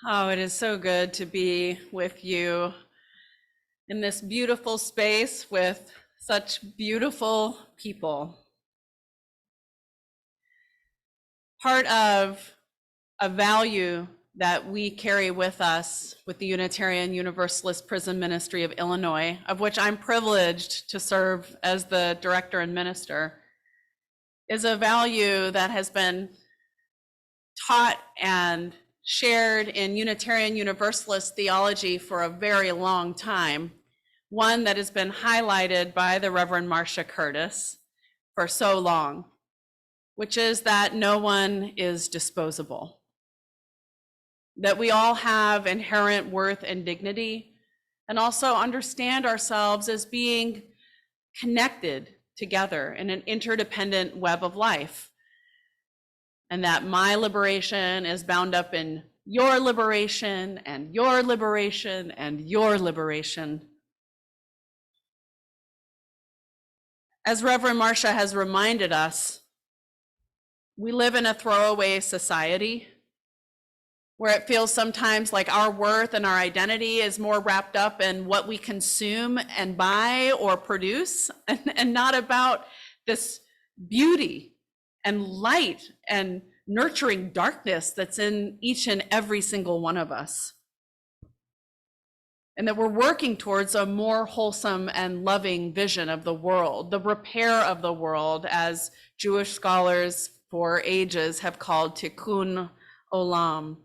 Oh, it is so good to be with you in this beautiful space with such beautiful people. Part of a value that we carry with us with the Unitarian Universalist Prison Ministry of Illinois, of which I'm privileged to serve as the director and minister, is a value that has been taught and shared in Unitarian Universalist theology for a very long time, one that has been highlighted by the Reverend Marcia Curtis for so long, which is that no one is disposable, that we all have inherent worth and dignity, and also understand ourselves as being connected together in an interdependent web of life. And that my liberation is bound up in your liberation and your liberation and your liberation. As Reverend Marcia has reminded us, we live in a throwaway society where it feels sometimes like our worth and our identity is more wrapped up in what we consume and buy or produce, and not about this beauty and light and nurturing darkness that's in each and every single one of us. And that we're working towards a more wholesome and loving vision of the world, the repair of the world, as Jewish scholars for ages have called tikkun olam,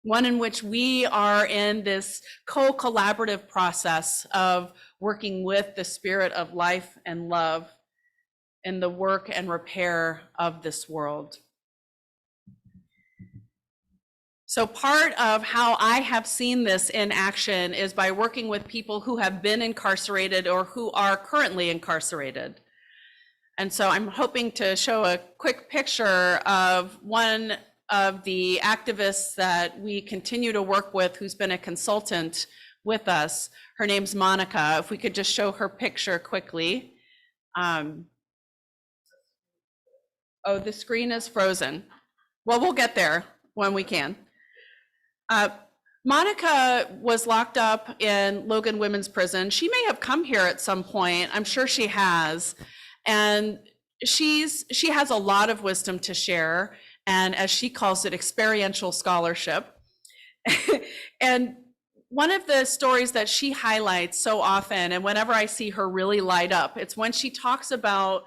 one in which we are in this co-collaborative process of working with the spirit of life and love in the work and repair of this world. So part of how I have seen this in action is by working with people who have been incarcerated or who are currently incarcerated. And so I'm hoping to show a quick picture of one of the activists that we continue to work with who's been a consultant with us. Her name's Monica. If we could just show her picture quickly. Oh, the screen is frozen. Well, we'll get there when we can. Monica was locked up in Logan Women's Prison. She may have come here at some point. I'm sure she has. And she has a lot of wisdom to share, and as she calls it, experiential scholarship. And one of the stories that she highlights so often, and whenever I see her really light up, it's when she talks about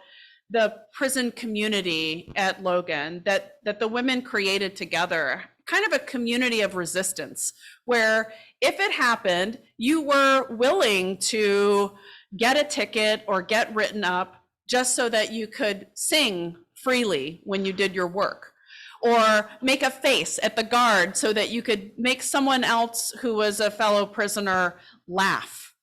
the prison community at Logan that the women created together, kind of a community of resistance, where if it happened, you were willing to get a ticket or get written up just so that you could sing freely when you did your work, or make a face at the guard so that you could make someone else who was a fellow prisoner laugh,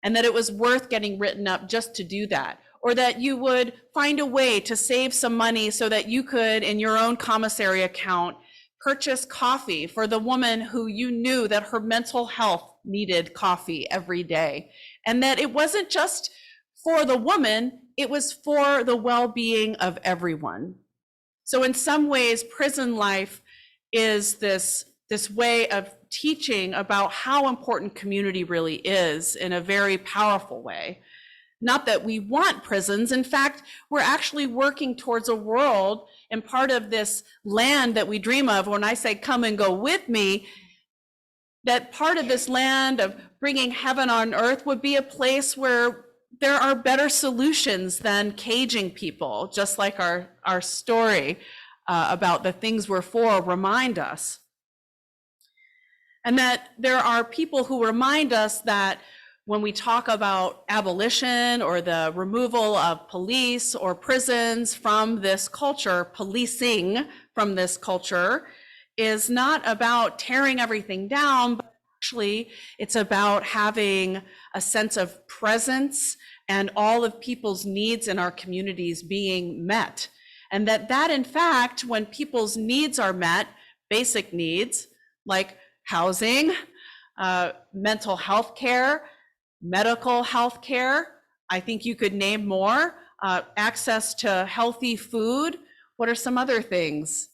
and that it was worth getting written up just to do that. Or that you would find a way to save some money so that you could, in your own commissary account, purchase coffee for the woman who you knew that her mental health needed coffee every day. And that it wasn't just for the woman, it was for the well-being of everyone. So in some ways, prison life is this way of teaching about how important community really is in a very powerful way. Not that we want prisons. In fact, we're actually working towards a world, and part of this land that we dream of, when I say come and go with me, that part of this land of bringing heaven on earth would be a place where there are better solutions than caging people, just like our story about the things we're for remind us. And that there are people who remind us that when we talk about abolition or the removal of police or prisons from this culture, policing from this culture is not about tearing everything down, but actually it's about having a sense of presence and all of people's needs in our communities being met. And that in fact, when people's needs are met, basic needs like housing, mental health care, medical health care, I think you could name more, access to healthy food. What are some other things?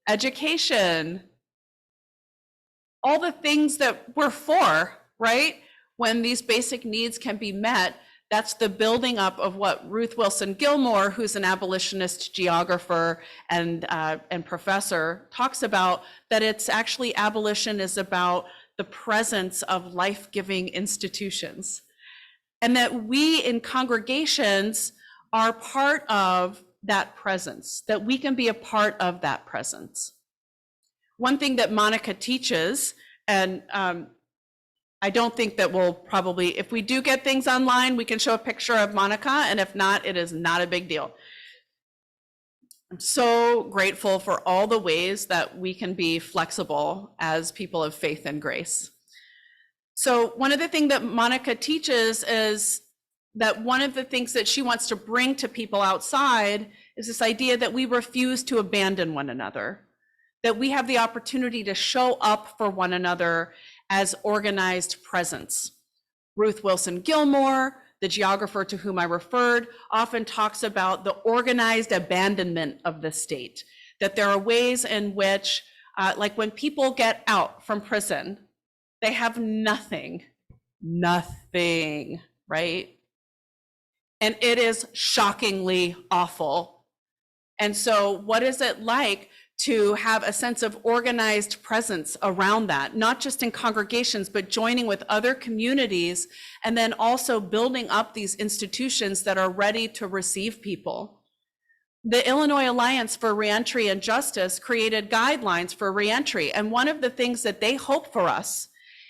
Education, all the things that we're for, right? When these basic needs can be met, that's the building up of what Ruth Wilson Gilmore, who's an abolitionist geographer and professor, talks about, that it's actually abolition is about the presence of life-giving institutions. And that we in congregations are part of that presence, that we can be a part of that presence. One thing that Monica teaches, and I don't think that we'll probably, if we do get things online, we can show a picture of Monica, and if not, it is not a big deal. I'm so grateful for all the ways that we can be flexible as people of faith and grace. So one of the things that Monica teaches is that one of the things that she wants to bring to people outside is this idea that we refuse to abandon one another, that we have the opportunity to show up for one another as organized presence. Ruth Wilson Gilmore, the geographer to whom I referred, often talks about the organized abandonment of the state, that there are ways in which, like when people get out from prison, they have nothing, right? And it is shockingly awful. And so what is it like to have a sense of organized presence around that, not just in congregations, but joining with other communities, and then also building up these institutions that are ready to receive people? The Illinois Alliance for Reentry and Justice created guidelines for reentry. And one of the things that they hope for us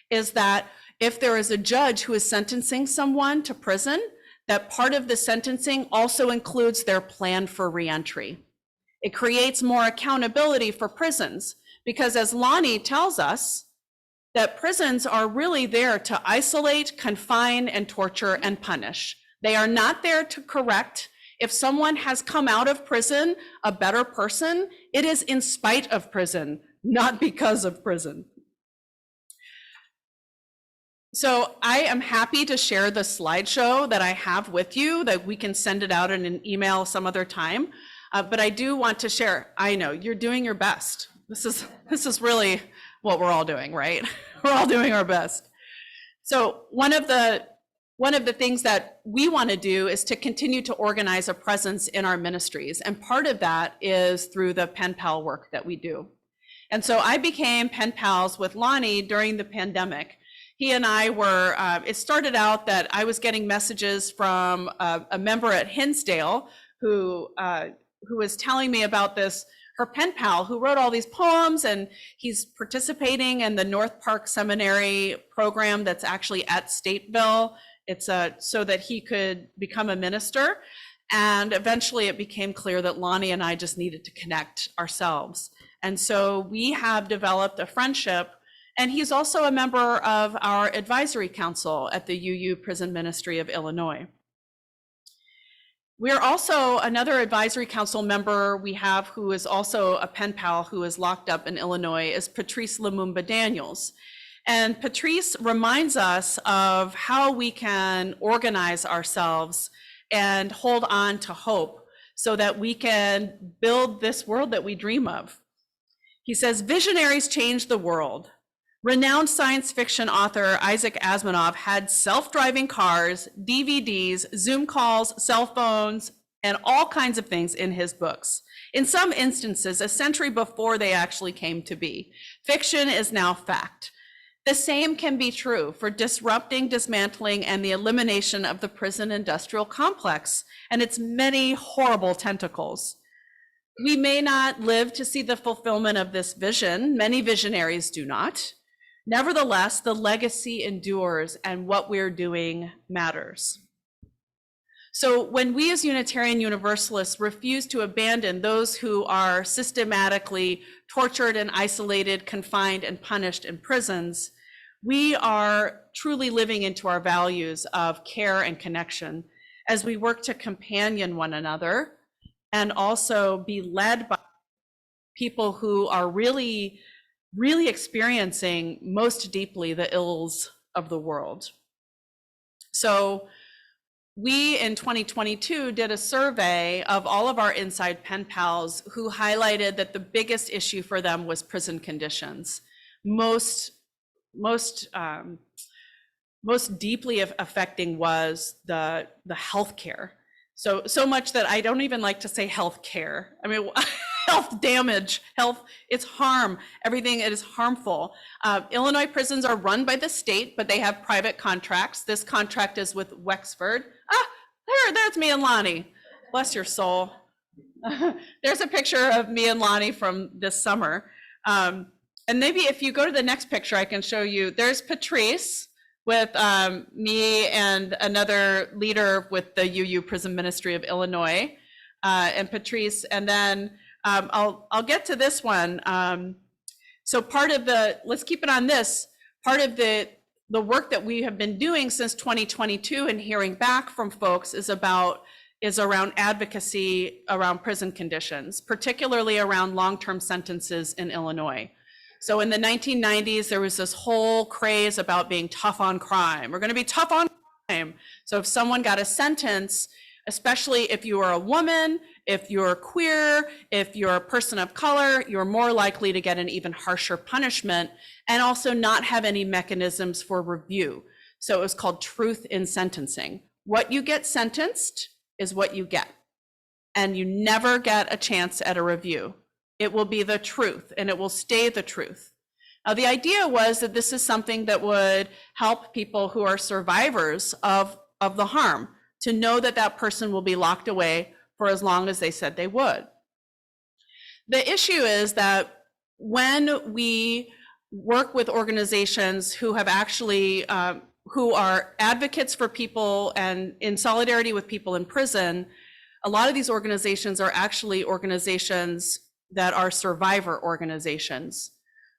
is that if there is a judge who is sentencing someone to prison, that part of the sentencing also includes their plan for reentry. It creates more accountability for prisons, because as Lonnie tells us, that prisons are really there to isolate, confine, and torture and punish. They are not there to correct. If someone has come out of prison a better person, it is in spite of prison, not because of prison. So I am happy to share the slideshow that I have with you, that we can send it out in an email some other time. But I do want to share, I know you're doing your best. This is really what we're all doing, right? We're all doing our best. So one of the things that we want to do is to continue to organize a presence in our ministries. And part of that is through the pen pal work that we do. And so I became pen pals with Lonnie during the pandemic. He and I were, it started out that I was getting messages from a member at Hinsdale who was telling me about this, her pen pal who wrote all these poems, and he's participating in the North Park Seminary program that's actually at Stateville. It's so that he could become a minister. And eventually it became clear that Lonnie and I just needed to connect ourselves. And so we have developed a friendship, and he's also a member of our advisory council at the UU Prison Ministry of Illinois. We're also another advisory council member we have who is also a pen pal who is locked up in Illinois is Patrice Lumumba Daniels. And Patrice reminds us of how we can organize ourselves and hold on to hope so that we can build this world that we dream of. He says, visionaries change the world. Renowned science fiction author Isaac Asimov had self-driving cars, DVDs, Zoom calls, cell phones, and all kinds of things in his books. In some instances, a century before they actually came to be. Fiction is now fact. The same can be true for disrupting, dismantling, and the elimination of the prison industrial complex and its many horrible tentacles. We may not live to see the fulfillment of this vision. Many visionaries do not. Nevertheless, the legacy endures, and what we're doing matters. So when we as Unitarian Universalists refuse to abandon those who are systematically tortured and isolated, confined and punished in prisons, we are truly living into our values of care and connection as we work to companion one another and also be led by people who are really experiencing most deeply the ills of the world. So we in 2022 did a survey of all of our inside pen pals who highlighted that the biggest issue for them was prison conditions. Most most deeply affecting was the healthcare. So much that I don't even like to say healthcare. I mean, health damage, health, it's harm, everything, it is harmful. Illinois prisons are run by the state, but they have private contracts. This contract is with Wexford. There's me and Lonnie. Bless your soul. There's a picture of me and Lonnie from this summer. And maybe if you go to the next picture, I can show you, there's Patrice with me and another leader with the UU Prison Ministry of Illinois, and Patrice. And then I'll get to this one. So part of let's keep it on this, part of the work that we have been doing since 2022 and hearing back from folks is around advocacy around prison conditions, particularly around long-term sentences in Illinois. So in the 1990s, there was this whole craze about being tough on crime. We're going to be tough on crime. So if someone got a sentence, especially if you are a woman, if you're queer, if you're a person of color, you're more likely to get an even harsher punishment and also not have any mechanisms for review. So it was called truth in sentencing. What you get sentenced is what you get, and you never get a chance at a review. It will be the truth, and it will stay the truth. Now, the idea was that this is something that would help people who are survivors of the harm to know that that person will be locked away for as long as they said they would. The issue is that when we work with organizations who have actually, who are advocates for people and in solidarity with people in prison, a lot of these organizations are actually organizations that are survivor organizations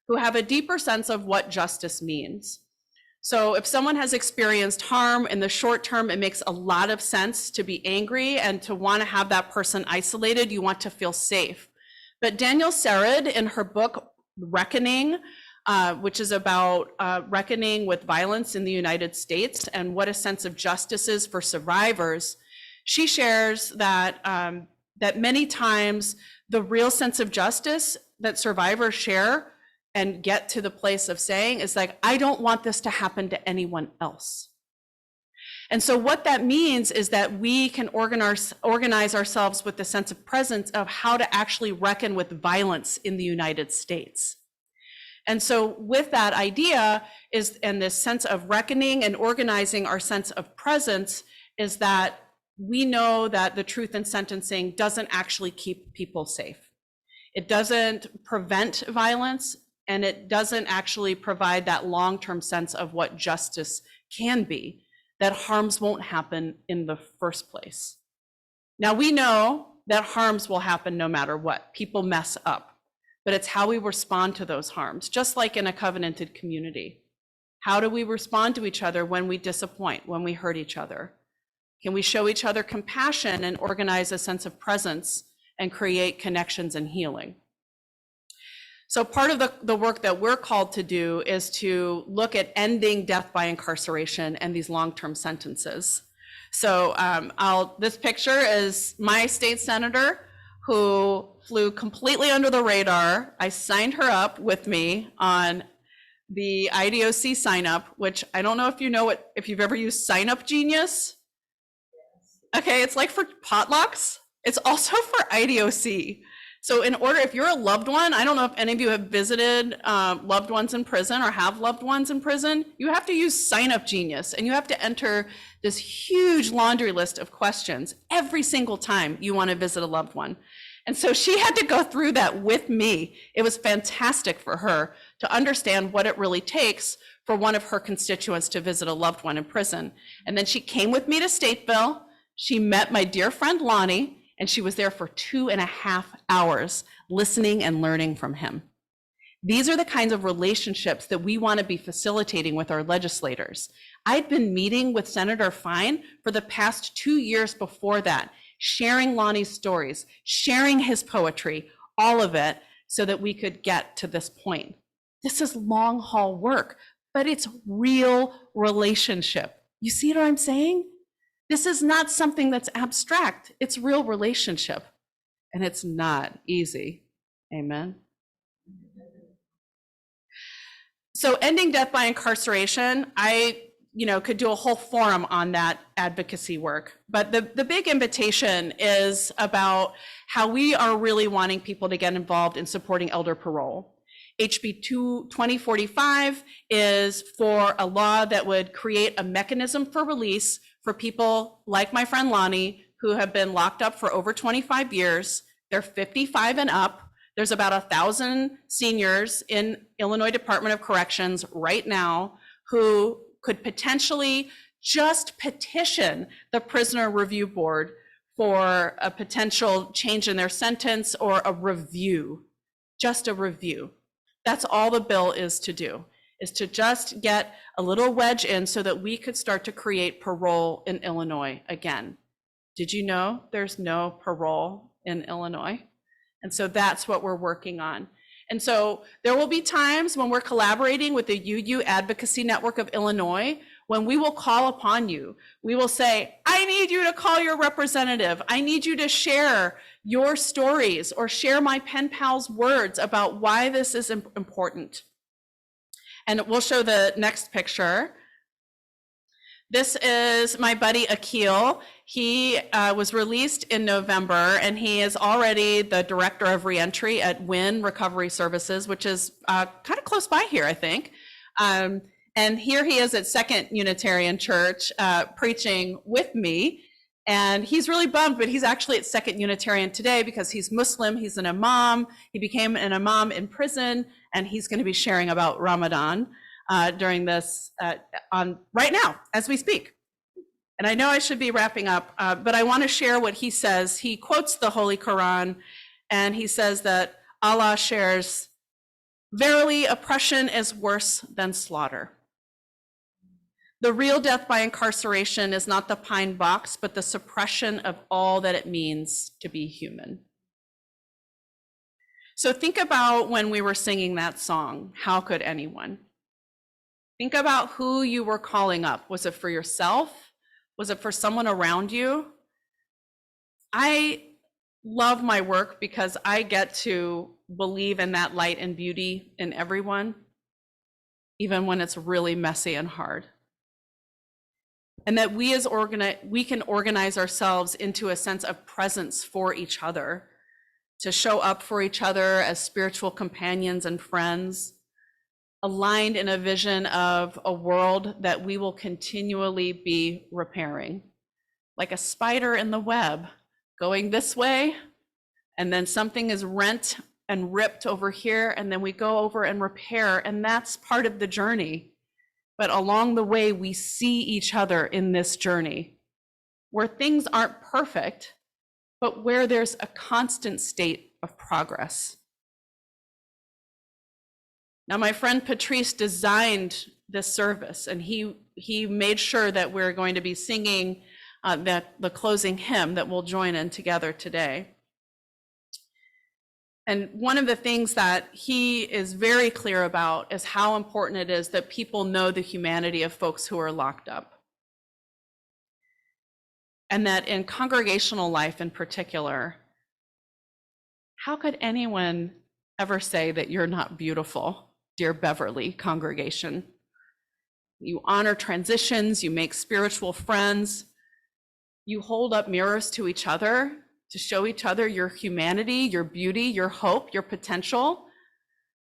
who have a deeper sense of what justice means. So if someone has experienced harm in the short term, it makes a lot of sense to be angry and to want to have that person isolated. You want to feel safe. But Danielle Serid, in her book, Reckoning, which is about reckoning with violence in the United States and what a sense of justice is for survivors, she shares that, that many times the real sense of justice that survivors share and get to the place of saying is like, I don't want this to happen to anyone else. And so what that means is that we can organize ourselves with the sense of presence of how to actually reckon with violence in the United States. And so with that idea is, and this sense of reckoning and organizing our sense of presence, is that we know that the truth in sentencing doesn't actually keep people safe. It doesn't prevent violence, and it doesn't actually provide that long-term sense of what justice can be, that harms won't happen in the first place. Now, we know that harms will happen no matter what. People mess up, but it's how we respond to those harms, just like in a covenanted community. How do we respond to each other when we disappoint, when we hurt each other? Can we show each other compassion and organize a sense of presence and create connections and healing? So part of the work that we're called to do is to look at ending death by incarceration and these long-term sentences. So this picture is my state senator who flew completely under the radar. I signed her up with me on the IDOC sign up, which I don't know if you know if you've ever used Sign Up Genius. Okay, it's like for potlucks. It's also for IDOC. So in order, if you're a loved one, I don't know if any of you have visited loved ones in prison or have loved ones in prison, you have to use Sign Up Genius, and you have to enter this huge laundry list of questions every single time you want to visit a loved one. And so she had to go through that with me. It was fantastic for her to understand what it really takes for one of her constituents to visit a loved one in prison. And then she came with me to Stateville. She met my dear friend Lonnie, and she was there for 2.5 hours listening and learning from him. These are the kinds of relationships that we want to be facilitating with our legislators. I'd been meeting with Senator Fine for the past 2 years before that, sharing Lonnie's stories, sharing his poetry, all of it, so that we could get to this point. This is long haul work, but it's real relationship. You see what I'm saying? This is not something that's abstract. It's real relationship, and it's not easy. Amen. So ending death by incarceration, I could do a whole forum on that advocacy work. But the big invitation is about how we are really wanting people to get involved in supporting elder parole. HB 2045 is for a law that would create a mechanism for release for people like my friend Lonnie, who have been locked up for over 25 years. They're 55 and up. There's about 1,000 seniors in Illinois Department of Corrections right now who could potentially just petition the Prisoner Review Board for a potential change in their sentence or a review, just a review. That's all the bill is to do, is to just get a little wedge in so that we could start to create parole in Illinois again. Did you know there's no parole in Illinois? And so that's what we're working on. And so there will be times when we're collaborating with the UU Advocacy Network of Illinois, when we will call upon you. We will say, I need you to call your representative. I need you to share your stories or share my pen pal's words about why this is important. And we'll show the next picture. This is my buddy Akil. He was released in November, and he is already the director of reentry at WIN Recovery Services, which is kind of close by here, I think. And here he is at Second Unitarian Church preaching with me. And he's really bummed, but he's actually at Second Unitarian today because he's Muslim, he's an imam. He became an imam in prison, and he's going to be sharing about Ramadan during this right now as we speak. And I know I should be wrapping up, but I want to share what he says. He quotes the Holy Quran, and he says that Allah shares, "Verily, oppression is worse than slaughter. The real death by incarceration is not the pine box, but the suppression of all that it means to be human." So think about when we were singing that song, How Could Anyone? Think about who you were calling up. Was it for yourself? Was it for someone around you? I love my work because I get to believe in that light and beauty in everyone, even when it's really messy and hard. And that we can organize ourselves into a sense of presence for each other, to show up for each other as spiritual companions and friends, aligned in a vision of a world that we will continually be repairing, like a spider in the web, going this way, and then something is rent and ripped over here, and then we go over and repair, and that's part of the journey. But along the way, we see each other in this journey, where things aren't perfect, but where there's a constant state of progress. Now, my friend Patrice designed this service, and he made sure that we're going to be singing the closing hymn that we'll join in together today. And one of the things that he is very clear about is how important it is that people know the humanity of folks who are locked up. And that in congregational life in particular, how could anyone ever say that you're not beautiful, dear Beverly congregation? You honor transitions, you make spiritual friends, you hold up mirrors to each other to show each other your humanity, your beauty, your hope, your potential.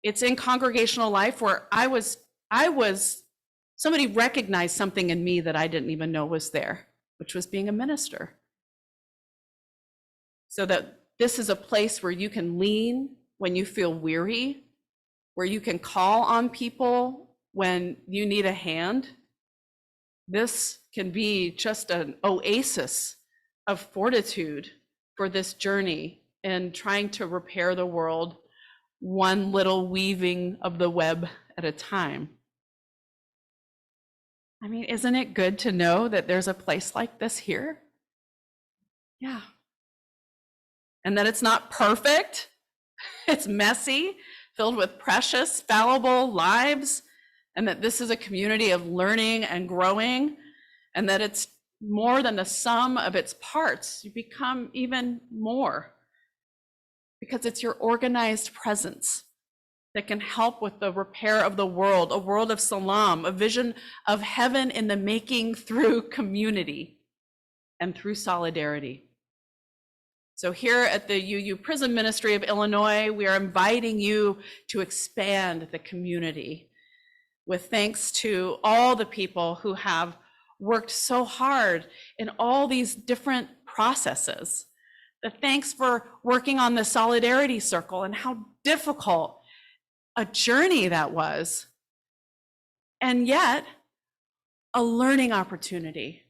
It's in congregational life where somebody recognized something in me that I didn't even know was there, which was being a minister. So that this is a place where you can lean when you feel weary, where you can call on people when you need a hand. This can be just an oasis of fortitude for this journey in trying to repair the world one little weaving of the web at a time. I mean, isn't it good to know that there's a place like this here? Yeah. And that it's not perfect, it's messy, filled with precious, fallible lives, and that this is a community of learning and growing, and that it's more than the sum of its parts. You become even more because it's your organized presence that can help with the repair of the world, a world of salam, a vision of heaven in the making through community and through solidarity. So here at the UU Prison Ministry of Illinois, we are inviting you to expand the community with thanks to all the people who have worked so hard in all these different processes. The thanks for working on the Solidarity Circle and how difficult a journey that was, and yet a learning opportunity.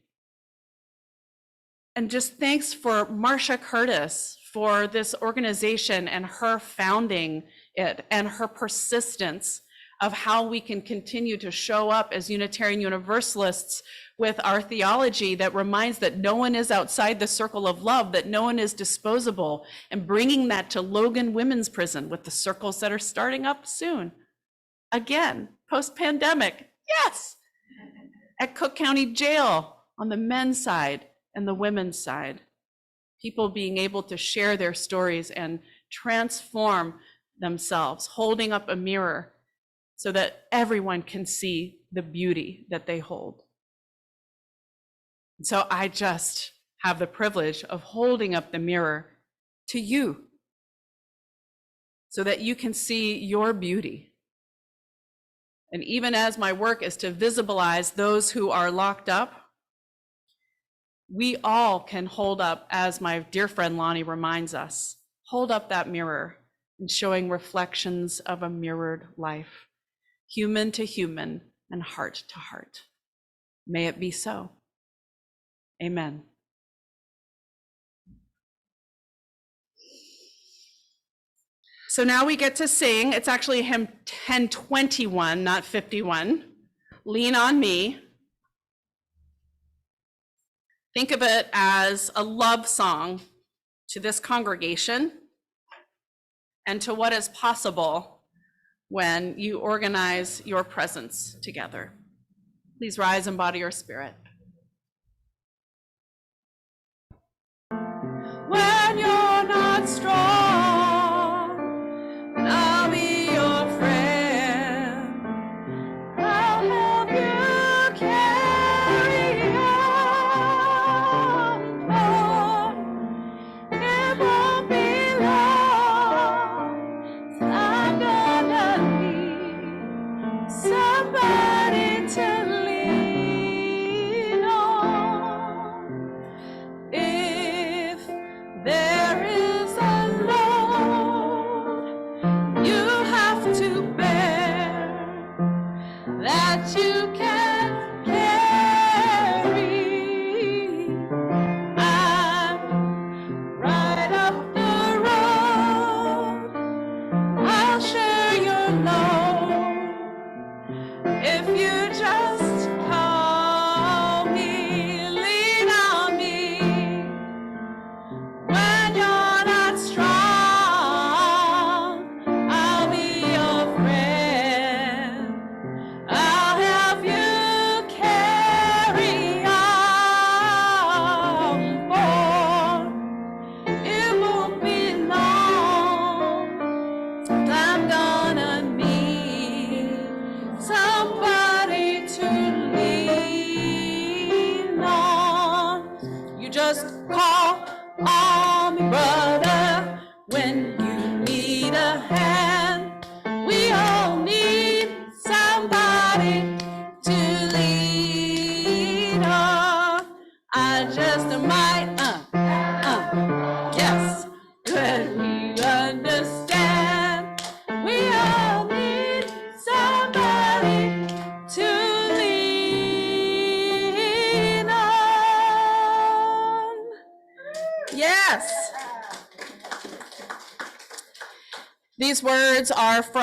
And just thanks for Marcia Curtis for this organization and her founding it and her persistence of how we can continue to show up as Unitarian Universalists with our theology that reminds that no one is outside the circle of love, that no one is disposable, and bringing that to Logan Women's Prison with the circles that are starting up soon. Again, post-pandemic, yes! At Cook County Jail on the men's side and the women's side. People being able to share their stories and transform themselves, holding up a mirror so that everyone can see the beauty that they hold. So I just have the privilege of holding up the mirror to you so that you can see your beauty. And even as my work is to visibilize those who are locked up, we all can hold up, as my dear friend Lonnie reminds us, hold up that mirror and showing reflections of a mirrored life, human to human and heart to heart. May it be so. Amen. So now we get to sing. It's actually hymn 1021, not 51. Lean on Me. Think of it as a love song to this congregation and to what is possible when you organize your presence together. Please rise and body your spirit. When you're not strong, I'll be your friend. I'll help you carry on. It won't be long. I'm gonna need somebody to lean on. If there is a load you have to bear that you can't carry, I'm right up the road. I'll share your load if you just call me, lean on me. When you're not strong, I'll be your friend. I'll help you carry on, for it won't be long. I'm gonna need somebody to lean on. You just call on me, brother, when you need a hand. We all need somebody to lean on. I just might, yes, let me understand. We all need somebody to lean on. Yes. These words are from